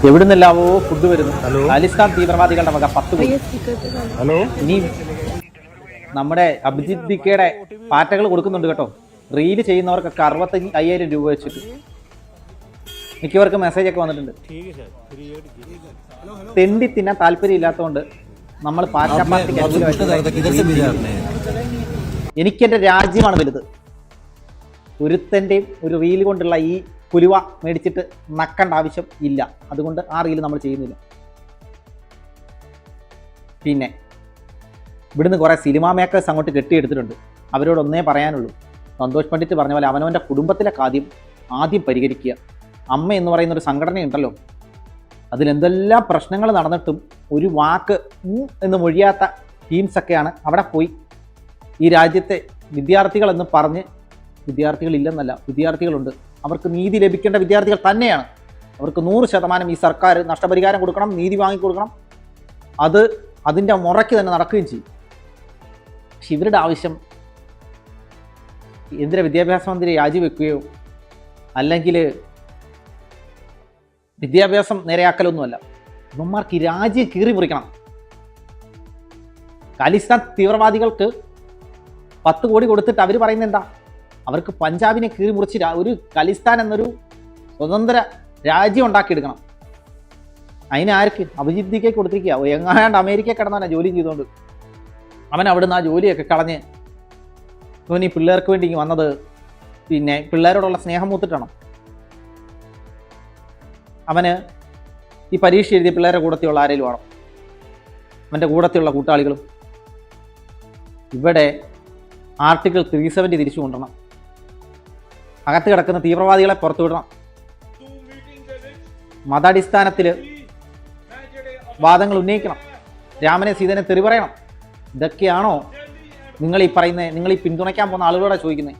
എവിടെ നിന്നെല്ലാവോ ഫുഡ് വരുന്നു. ഖാലിസ്ഥാൻ തീവ്രവാദികളുടെ വക 10 കോടി. ഹലോ, ഇനി നമ്മുടെ അഭിജിത് ദിക്കയുടെ പാറ്റകൾ കൊടുക്കുന്നുണ്ട് കേട്ടോ. റീല് ചെയ്യുന്നവർക്കൊക്കെ 65,000 രൂപ വെച്ചിട്ട് മിക്കവർക്കും മെസ്സേജ് ഒക്കെ വന്നിട്ടുണ്ട്. തെണ്ടി തിന്നാൻ താല്പര്യം ഇല്ലാത്തതുകൊണ്ട് നമ്മൾ പാറ്റ പാർട്ടിക്ക് എനിക്കെന്റെ രാജ്യമാണ് വലുത്. ഒരുത്തൻ്റെയും ഒരു റീല് കൊണ്ടുള്ള ഈ കുലുവ മേടിച്ചിട്ട് നക്കേണ്ട ആവശ്യം ഇല്ല. അതുകൊണ്ട് ആ റീല് നമ്മൾ ചെയ്യുന്നില്ല. പിന്നെ ഇവിടുന്ന് കുറേ സിനിമാ മേക്കേഴ്സ് അങ്ങോട്ട് കെട്ടിയെടുത്തിട്ടുണ്ട്. അവരോട് ഒന്നേ പറയാനുള്ളൂ, സന്തോഷ് പണ്ഡിറ്റ് പറഞ്ഞ പോലെ അവനവൻ്റെ കുടുംബത്തിലെ ആദ്യം പരിഹരിക്കുക. അമ്മ എന്ന് പറയുന്നൊരു സംഘടനയുണ്ടല്ലോ, അതിലെന്തെല്ലാം പ്രശ്നങ്ങൾ നടന്നിട്ടും ഒരു വാക്ക് എന്ന് മൊഴിയാത്ത ടീംസൊക്കെയാണ് അവിടെ പോയി ഈ രാജ്യത്തെ വിദ്യാർത്ഥികളെന്ന് പറഞ്ഞ്, വിദ്യാർത്ഥികളില്ലെന്നല്ല, വിദ്യാർത്ഥികളുണ്ട്, അവർക്ക് നീതി ലഭിക്കേണ്ട വിദ്യാർത്ഥികൾ തന്നെയാണ്. അവർക്ക് 100% ഈ സർക്കാർ നഷ്ടപരിഹാരം കൊടുക്കണം, നീതി വാങ്ങിക്കൊടുക്കണം. അതിൻ്റെ മുറയ്ക്ക് തന്നെ നടക്കുകയും ചെയ്യും. പക്ഷെ ഇവരുടെ ആവശ്യം കേന്ദ്ര വിദ്യാഭ്യാസ മന്ത്രി രാജിവെക്കുകയോ അല്ലെങ്കിൽ വിദ്യാഭ്യാസം നേരെയാക്കലൊന്നുമല്ല. ഇവന്മാർക്ക് ഈ രാജ്യം കീറി മുറിക്കണം. ഖാലിസ്ഥാൻ തീവ്രവാദികൾക്ക് 10 കോടി കൊടുത്തിട്ട് അവർ പറയുന്നത് എന്താ? അവർക്ക് പഞ്ചാബിനെ കീറി മുറിച്ച് ഒരു ഖാലിസ്ഥാൻ എന്നൊരു സ്വതന്ത്ര രാജ്യം ഉണ്ടാക്കിയെടുക്കണം. അതിനാർക്ക് അഭിജിത് ദിക്കയ്ക്ക് കൊടുത്തിരിക്കുക. എങ്ങാണ്ട് അമേരിക്കയിൽ കിടന്നാണ് ജോലി ചെയ്തുകൊണ്ട് അവൻ അവിടുന്ന് ആ ജോലിയൊക്കെ കളഞ്ഞ് അവൻ ഈ പിള്ളേർക്ക് വേണ്ടി വന്നത്. പിന്നെ പിള്ളേരോടുള്ള സ്നേഹം മൂത്തിട്ടാണ് അവന് ഈ പരീക്ഷ എഴുതിയ പിള്ളേരുടെ കൂടത്തിലുള്ള ആരെങ്കിലും വേണം, അവൻ്റെ കൂടത്തിലുള്ള കൂട്ടാളികളും. ഇവിടെ ആർട്ടിക്കിൾ 370 തിരിച്ചു കൊണ്ടുവരണം. അകത്ത് കിടക്കുന്ന തീവ്രവാദികളെ പുറത്തുവിടണം. മതാടിസ്ഥാനത്തിൽ വാദങ്ങൾ ഉന്നയിക്കണം. രാമനെ സീതനെ തെറി പറയണം. ഇതൊക്കെയാണോ നിങ്ങൾ ഈ പറയുന്നത്? നിങ്ങൾ ഈ പിന്തുണയ്ക്കാൻ പോകുന്ന ആളുകളോടെ ചോദിക്കുന്നത്.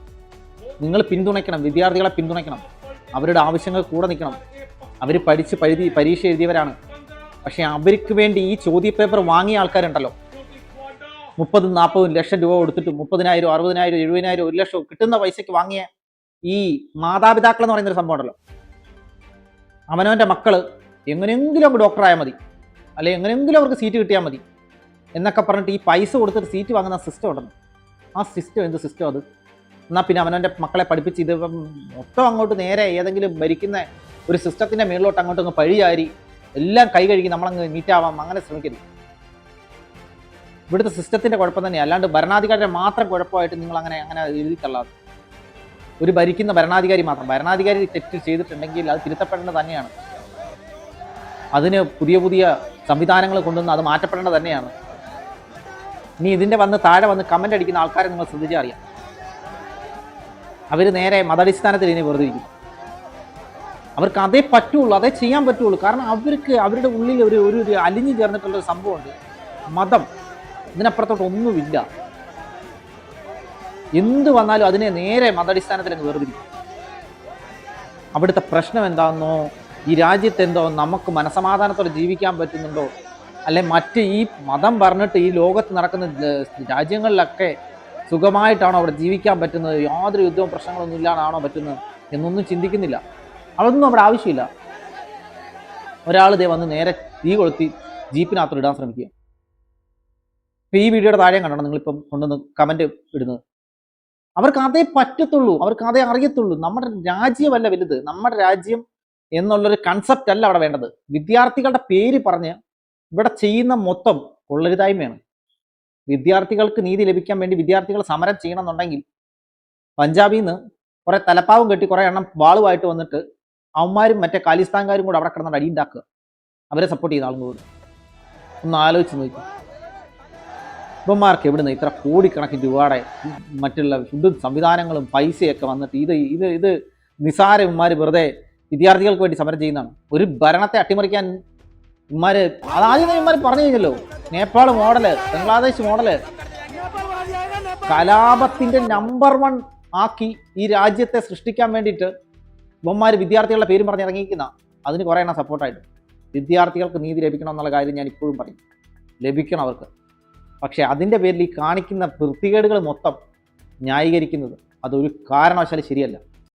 നിങ്ങൾ പിന്തുണയ്ക്കണം, വിദ്യാർത്ഥികളെ പിന്തുണയ്ക്കണം, അവരുടെ ആവശ്യങ്ങൾ കൂടെ നിൽക്കണം. അവർ പഠിച്ച് പരീക്ഷ എഴുതിയവരാണ്. പക്ഷേ അവർക്ക് വേണ്ടി ഈ ചോദ്യപേപ്പർ വാങ്ങിയ ആൾക്കാരുണ്ടല്ലോ, 30-40 ലക്ഷം രൂപ കൊടുത്തിട്ട് 30,000, 60,000, 70,000, 1 ലക്ഷം കിട്ടുന്ന പൈസയ്ക്ക് വാങ്ങിയ ഈ മാതാപിതാക്കൾ എന്ന് പറയുന്നൊരു സംഭവം ഉണ്ടല്ലോ. അവനവൻ്റെ മക്കൾ എങ്ങനെയെങ്കിലും അവർക്ക് ഡോക്ടറായാൽ മതി, അല്ലെങ്കിൽ എങ്ങനെയെങ്കിലും അവർക്ക് സീറ്റ് കിട്ടിയാൽ മതി എന്നൊക്കെ പറഞ്ഞിട്ട് ഈ പൈസ കൊടുത്തിട്ട് സീറ്റ് വാങ്ങുന്ന സിസ്റ്റം ഉണ്ടല്ലോ. ആ സിസ്റ്റം എന്ത് സിസ്റ്റം അത്? എന്നാൽ പിന്നെ അവനവൻ്റെ മക്കളെ പഠിപ്പിച്ച് ഇത് മൊത്തം അങ്ങോട്ട് നേരെ ഏതെങ്കിലും ഭരിക്കുന്ന ഒരു സിസ്റ്റത്തിൻ്റെ മേളിലോട്ട് അങ്ങോട്ട് പഴിയാരി എല്ലാം കൈ കഴുകി നമ്മളങ്ങ് നീറ്റാവാം, അങ്ങനെ ശ്രമിക്കരുത്. ഇവിടുത്തെ സിസ്റ്റത്തിൻ്റെ കുഴപ്പം തന്നെയാണ്, അല്ലാണ്ട് ഭരണാധികാരിയുടെ മാത്രം കുഴപ്പമായിട്ട് നിങ്ങൾ അങ്ങനെ എഴുതി തള്ളാതെ. ഒരു ഭരിക്കുന്ന ഭരണാധികാരി മാത്രം, ഭരണാധികാരി തെറ്റ് ചെയ്തിട്ടുണ്ടെങ്കിൽ അത് തിരുത്തപ്പെടേണ്ടത് തന്നെയാണ്. അതിന് പുതിയ സംവിധാനങ്ങൾ കൊണ്ടുവന്ന് അത് മാറ്റപ്പെടേണ്ടത് തന്നെയാണ്. ഇനി ഇതിൻ്റെ താഴെ വന്ന് കമൻ്റ് അടിക്കുന്ന ആൾക്കാരെ നിങ്ങൾ ശ്രദ്ധിച്ചാൽ അറിയാം. അവർ നേരെ മതാടിസ്ഥാനത്തിൽ ഇനി വെറുതെ ഇരിക്കും. അവർക്ക് അതേ പറ്റുള്ളൂ, അതേ ചെയ്യാൻ പറ്റുള്ളൂ. കാരണം അവർക്ക് അവരുടെ ഉള്ളിൽ ഒരു അലിഞ്ഞു ചേർന്നിട്ടുള്ളൊരു സംഭവമുണ്ട്, മതം. ഇതിനപ്പുറത്തോട്ട് ഒന്നുമില്ല. എന്ത് വന്നാലും അതിനെ നേരെ മതാടിസ്ഥാനത്തിൽ അങ്ങ് വേർതിരിക്കും. അവിടുത്തെ പ്രശ്നം എന്താണെന്നോ, ഈ രാജ്യത്തെന്തോ നമുക്ക് മനസമാധാനത്തോടെ ജീവിക്കാൻ പറ്റുന്നുണ്ടോ, അല്ലെ മറ്റ് ഈ മതം പറഞ്ഞിട്ട് ഈ ലോകത്ത് നടക്കുന്ന രാജ്യങ്ങളിലൊക്കെ സുഖമായിട്ടാണോ അവിടെ ജീവിക്കാൻ പറ്റുന്നത്, യാതൊരു യുദ്ധവും പ്രശ്നങ്ങളൊന്നും ഇല്ലാതാണോ പറ്റുന്നത് എന്നൊന്നും ചിന്തിക്കുന്നില്ല. അതൊന്നും അവിടെ ആവശ്യമില്ല. ഒരാൾ ദേ വന്ന് നേരെ തീ കൊളുത്തി ജീപ്പിനകത്ത് ഇടാൻ ശ്രമിക്കുക. ഇപ്പം ഈ വീഡിയോയുടെ താഴെയും കണ്ടോ നിങ്ങളിപ്പം കൊണ്ടുവന്ന് കമൻറ്റ് ഇടുന്നത്. അവർക്ക് അതേ പറ്റത്തുള്ളൂ, അവർക്ക് അതേ അറിയത്തുള്ളൂ. നമ്മുടെ രാജ്യമല്ല വലുത്, നമ്മുടെ രാജ്യം എന്നുള്ളൊരു കൺസെപ്റ്റ് അല്ല അവിടെ വേണ്ടത്. വിദ്യാർത്ഥികളുടെ പേര് പറഞ്ഞ് ഇവിടെ ചെയ്യുന്ന മൊത്തം കൊള്ളരുതായ്മയാണ്. വിദ്യാർത്ഥികൾക്ക് നീതി ലഭിക്കാൻ വേണ്ടി വിദ്യാർത്ഥികൾ സമരം ചെയ്യണമെന്നുണ്ടെങ്കിൽ പഞ്ചാബിൽ നിന്ന് കുറേ തലപ്പാവും കെട്ടി കുറേ എണ്ണം വാളുമായിട്ട് വന്നിട്ട് അവന്മാരും മറ്റേ ഖാലിസ്ഥാൻകാരും കൂടെ അവിടെ കിടന്നിട്ട് അടിയുണ്ടാക്കുക, അവരെ സപ്പോർട്ട് ചെയ്യുന്ന ആളുകളോട്. ഒന്ന് ആലോചിച്ച് നോക്കി. ഇവന്മാർക്ക് എവിടുന്ന് ഇത്ര കോടിക്കണക്കിന് രൂപയുടെ മറ്റുള്ള ഫുഡും സംവിധാനങ്ങളും പൈസയൊക്കെ വന്നിട്ട് ഇത് നിസാര ഇവന്മാർ വെറുതെ വിദ്യാർത്ഥികൾക്ക് വേണ്ടി സമരം ചെയ്യുന്നതാണ്. ഒരു ഭരണത്തെ അട്ടിമറിക്കാൻ ഇവന്മാര് ആദ്യം ഇവന്മാർ പറഞ്ഞു കഴിഞ്ഞല്ലോ, നേപ്പാൾ മോഡല്, ബംഗ്ലാദേശ് മോഡല് കലാപത്തിന്റെ നമ്പർ 1 ആക്കി ഈ രാജ്യത്തെ സൃഷ്ടിക്കാൻ വേണ്ടിയിട്ട് ഇവന്മാർ വിദ്യാർത്ഥികളുടെ പേരും പറഞ്ഞ് ഇറങ്ങിയിരിക്കുന്ന. അതിന് കുറേ എണ്ണം സപ്പോർട്ടായിട്ട്. വിദ്യാർത്ഥികൾക്ക് നീതി ലഭിക്കണം എന്നുള്ള കാര്യം ഞാൻ ഇപ്പോഴും പറയും, ലഭിക്കണം അവർക്ക്. പക്ഷേ അതിൻ്റെ പേരിൽ ഈ കാണിക്കുന്ന വൃത്തികേടുകൾ മൊത്തം ന്യായീകരിക്കുന്നത് അതൊരു കാരണവശാലും ശരിയല്ല.